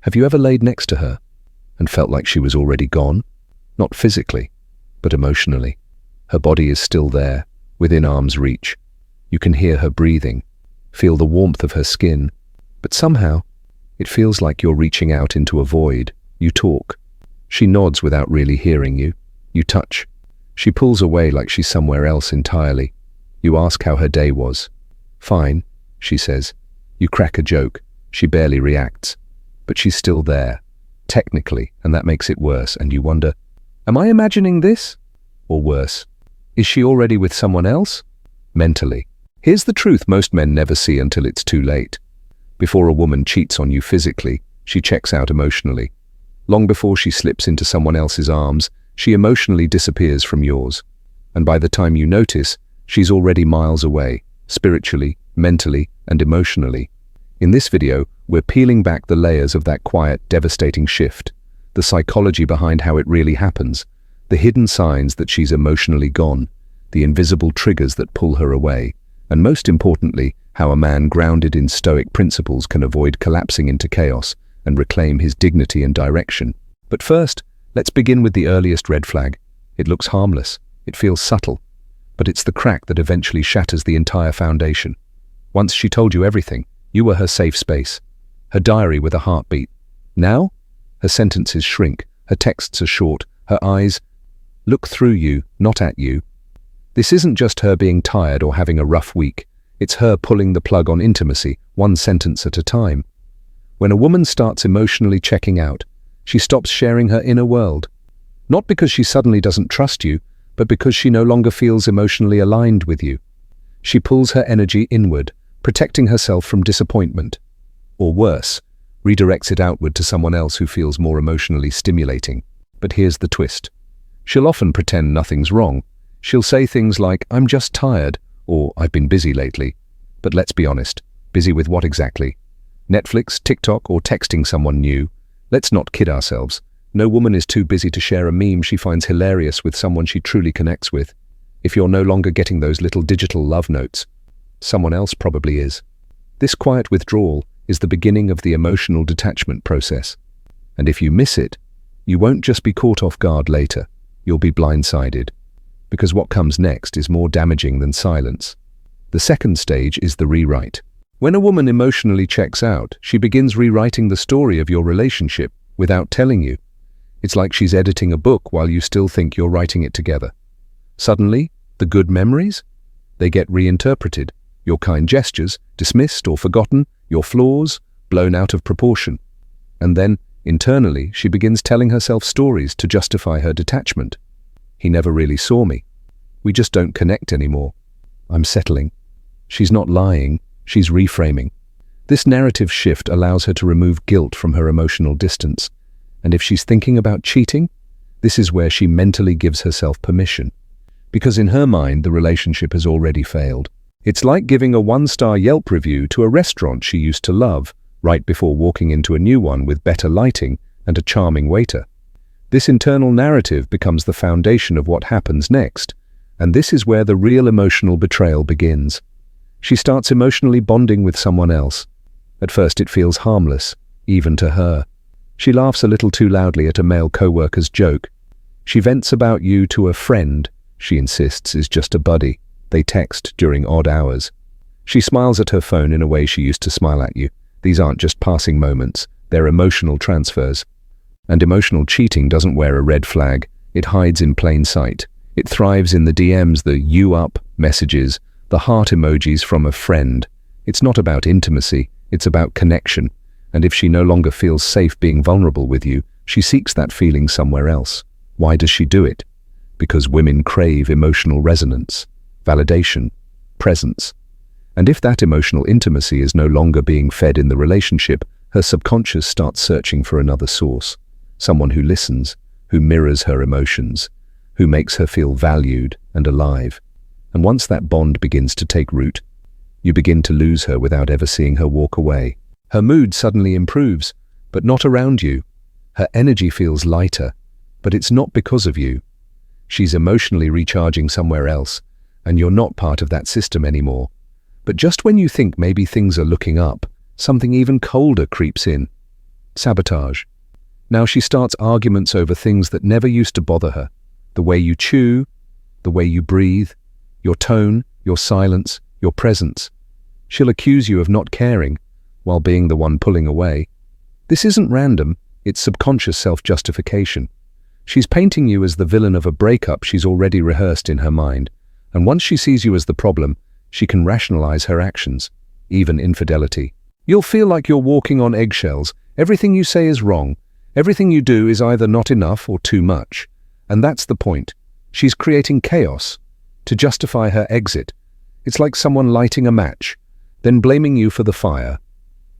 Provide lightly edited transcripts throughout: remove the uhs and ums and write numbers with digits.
Have you ever laid next to her and felt like she was already gone? Not physically, but emotionally. Her body is still there, within arm's reach. You can hear her breathing, feel the warmth of her skin, but somehow it feels like you're reaching out into a void. You talk. She nods without really hearing you. You touch. She pulls away like she's somewhere else entirely. You ask how her day was. Fine, she says. You crack a joke. She barely reacts. But she's still there, technically, and that makes it worse, and you wonder, am I imagining this? Or worse, is she already with someone else? Mentally. Here's the truth most men never see until it's too late. Before a woman cheats on you physically, she checks out emotionally. Long before she slips into someone else's arms, she emotionally disappears from yours. And by the time you notice, she's already miles away, spiritually, mentally, and emotionally. In this video, we're peeling back the layers of that quiet, devastating shift, the psychology behind how it really happens, the hidden signs that she's emotionally gone, the invisible triggers that pull her away, and most importantly, how a man grounded in Stoic principles can avoid collapsing into chaos and reclaim his dignity and direction. But first, let's begin with the earliest red flag. It looks harmless, it feels subtle, but it's the crack that eventually shatters the entire foundation. Once she told you everything. You were her safe space, her diary with a heartbeat. Now, her sentences shrink, her texts are short, her eyes look through you, not at you. This isn't just her being tired or having a rough week. It's her pulling the plug on intimacy, one sentence at a time. When a woman starts emotionally checking out, she stops sharing her inner world. Not because she suddenly doesn't trust you, but because she no longer feels emotionally aligned with you. She pulls her energy inward, protecting herself from disappointment. Or worse, redirects it outward to someone else who feels more emotionally stimulating. But here's the twist. She'll often pretend nothing's wrong. She'll say things like, I'm just tired, or I've been busy lately. But let's be honest, busy with what exactly? Netflix, TikTok, or texting someone new? Let's not kid ourselves. No woman is too busy to share a meme she finds hilarious with someone she truly connects with. If you're no longer getting those little digital love notes, someone else probably is. This quiet withdrawal is the beginning of the emotional detachment process. And if you miss it, you won't just be caught off guard later, you'll be blindsided. Because what comes next is more damaging than silence. The second stage is the rewrite. When a woman emotionally checks out, she begins rewriting the story of your relationship without telling you. It's like she's editing a book while you still think you're writing it together. Suddenly, the good memories? They get reinterpreted. Your kind gestures, dismissed or forgotten, your flaws, blown out of proportion. And then, internally, she begins telling herself stories to justify her detachment. He never really saw me. We just don't connect anymore. I'm settling. She's not lying, she's reframing. This narrative shift allows her to remove guilt from her emotional distance. And if she's thinking about cheating, this is where she mentally gives herself permission. Because in her mind, the relationship has already failed. It's like giving a 1-star Yelp review to a restaurant she used to love, right before walking into a new one with better lighting and a charming waiter. This internal narrative becomes the foundation of what happens next, and this is where the real emotional betrayal begins. She starts emotionally bonding with someone else. At first it feels harmless, even to her. She laughs a little too loudly at a male co-worker's joke. She vents about you to a friend she insists is just a buddy. They text during odd hours. She smiles at her phone in a way she used to smile at you. These aren't just passing moments, they're emotional transfers. And emotional cheating doesn't wear a red flag, it hides in plain sight. It thrives in the DMs, the "you up" messages, the heart emojis from a friend. It's not about intimacy, it's about connection. And if she no longer feels safe being vulnerable with you, she seeks that feeling somewhere else. Why does she do it? Because women crave emotional resonance, validation, presence. And if that emotional intimacy is no longer being fed in the relationship, her subconscious starts searching for another source. Someone who listens, who mirrors her emotions, who makes her feel valued and alive. And once that bond begins to take root, you begin to lose her without ever seeing her walk away. Her mood suddenly improves, but not around you. Her energy feels lighter, but it's not because of you. She's emotionally recharging somewhere else, and you're not part of that system anymore. But just when you think maybe things are looking up, something even colder creeps in. sabotage. Now she starts arguments over things that never used to bother her. The way you chew, the way you breathe, your tone, your silence, your presence. She'll accuse you of not caring while being the one pulling away. This isn't random, it's subconscious self-justification. She's painting you as the villain of a breakup she's already rehearsed in her mind, and once she sees you as the problem, she can rationalize her actions, even infidelity. You'll feel like you're walking on eggshells. Everything you say is wrong. Everything you do is either not enough or too much. And that's the point. She's creating chaos to justify her exit. It's like someone lighting a match, then blaming you for the fire.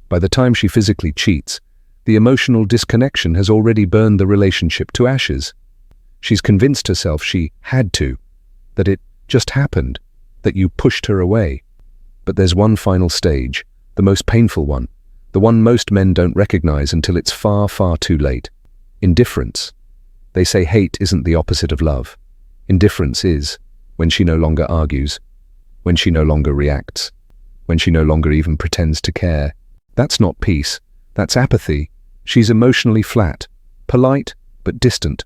By the time she physically cheats, the emotional disconnection has already burned the relationship to ashes. She's convinced herself she had to, that it just happened, that you pushed her away. But there's one final stage, the most painful one, the one most men don't recognize until it's far, far too late. Indifference. They say hate isn't the opposite of love. Indifference is when she no longer argues, when she no longer reacts, when she no longer even pretends to care. That's not peace, that's apathy. She's emotionally flat, polite but distant.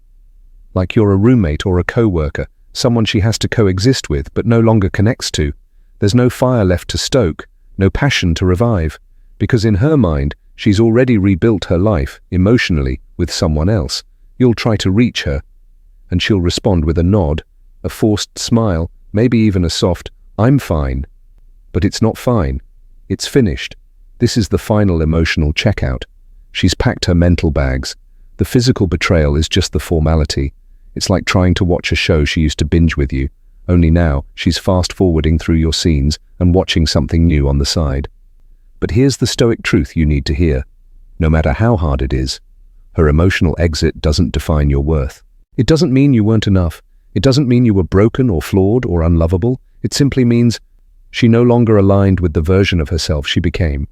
Like you're a roommate or a co-worker, someone she has to coexist with but no longer connects to. There's no fire left to stoke, no passion to revive, because in her mind, she's already rebuilt her life, emotionally, with someone else. You'll try to reach her, and she'll respond with a nod, a forced smile, maybe even a soft, "I'm fine." But it's not fine. It's finished. This is the final emotional checkout. She's packed her mental bags. The physical betrayal is just the formality. It's like trying to watch a show she used to binge with you, only now she's fast-forwarding through your scenes and watching something new on the side. But here's the Stoic truth you need to hear. No matter how hard it is, her emotional exit doesn't define your worth. It doesn't mean you weren't enough. It doesn't mean you were broken or flawed or unlovable. It simply means she no longer aligned with the version of herself she became.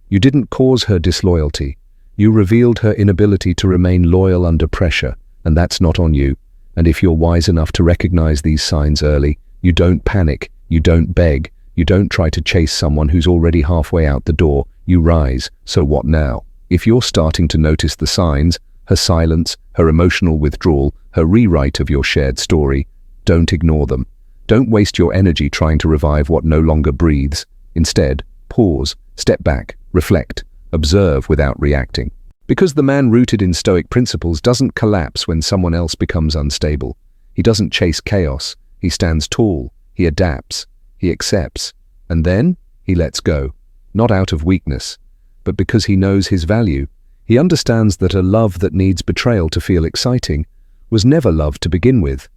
You didn't cause her disloyalty. You revealed her inability to remain loyal under pressure, and that's not on you. And if you're wise enough to recognize these signs early, you don't panic, you don't beg, you don't try to chase someone who's already halfway out the door. You rise. So what now? If you're starting to notice the signs, her silence, her emotional withdrawal, her rewrite of your shared story, don't ignore them. Don't waste your energy trying to revive what no longer breathes. Instead, pause, step back, reflect, observe without reacting. Because the man rooted in Stoic principles doesn't collapse when someone else becomes unstable. He doesn't chase chaos. He stands tall. He adapts. He accepts. And then he lets go. Not out of weakness, but because he knows his value. He understands that a love that needs betrayal to feel exciting was never love to begin with.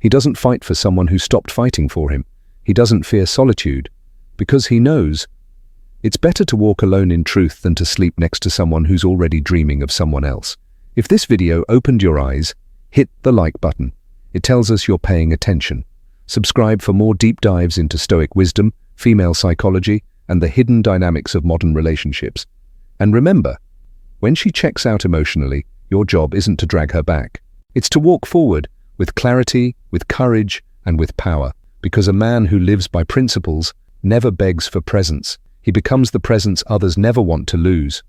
He doesn't fight for someone who stopped fighting for him. He doesn't fear solitude, because he knows it's better to walk alone in truth than to sleep next to someone who's already dreaming of someone else. If this video opened your eyes, hit the like button. It tells us you're paying attention. Subscribe for more deep dives into Stoic wisdom, female psychology, and the hidden dynamics of modern relationships. And remember, when she checks out emotionally, your job isn't to drag her back. It's to walk forward with clarity, with courage, and with power. Because a man who lives by principles never begs for presents. He becomes the presence others never want to lose.